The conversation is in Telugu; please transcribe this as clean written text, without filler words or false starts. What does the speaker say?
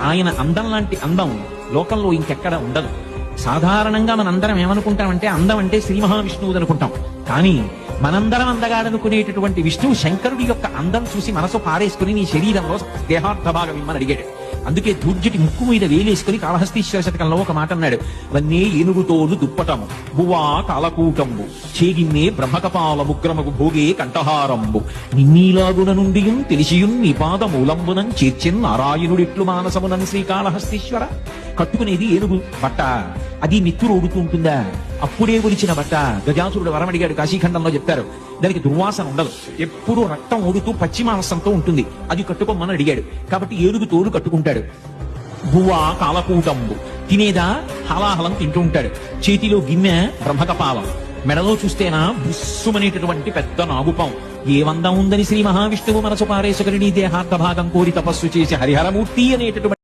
ఆయన అందం లాంటి అందం లోకంలో ఇంకెక్కడ ఉండదు. సాధారణంగా మనందరం ఏమనుకుంటామంటే అందం అంటే శ్రీ మహావిష్ణువు అనుకుంటాం. కానీ మనందరం అందగాడనుకునేటటువంటి విష్ణువు శంకరుడి యొక్క అందం చూసి మనసు పారేసుకుని నీ శరీరంలో దేహార్థ భాగం ఇమ్మని అడిగాడు. అందుకే దూర్జటి ముక్కు మీద వేలేసుకుని కాళహస్తీశ్వర శతకంలో ఒక మాట అన్నాడు. వన్నే ఏనుగుతోలు దుప్పటము బువా కాలకూటంబు చేగిన్నే బ్రహ్మకపాల ముగ్రమగు భోగే కంఠహారంబు నిన్నీలాగున నుండి తెలిసియున్ నీ పాదమూలంబునం చేర్చెన్ నారాయణుడిట్లు మానసమునన్ శ్రీకాళహస్తీశ్వర. కట్టుకునేది ఏనుగు బట్ట, అది నెత్తురు ఓడుతూ ఉంటుందా? అప్పుడే ఒలిచిన బట్ట. గజాసురుడు వరం అడిగాడు, కాశీఖండంలో చెప్తారు. దానికి దుర్వాసన ఉండదు, ఎప్పుడూ రక్తం ఓడుతూ పచ్చి మాంసంతో ఉంటుంది. అది కట్టుకోమని అడిగాడు కాబట్టి ఏనుగు తోలు కట్టుకుంటాడు. బువ్వా కాలకూటంబు తినేదా హలాహలం తింటూ ఉంటాడు. చేతిలో గిన్నె బ్రహ్మకపాలం, మెడలో చూస్తేనా బుస్సుమనేటటువంటి పెద్ద నాగుపం. ఏ వందం ఉందని శ్రీ మహావిష్ణువు మనసు పారేసుకుని నీ దేహార్థ భాగం కోరి తపస్సు చేసి హరిహరమూర్తి అనేటటువంటి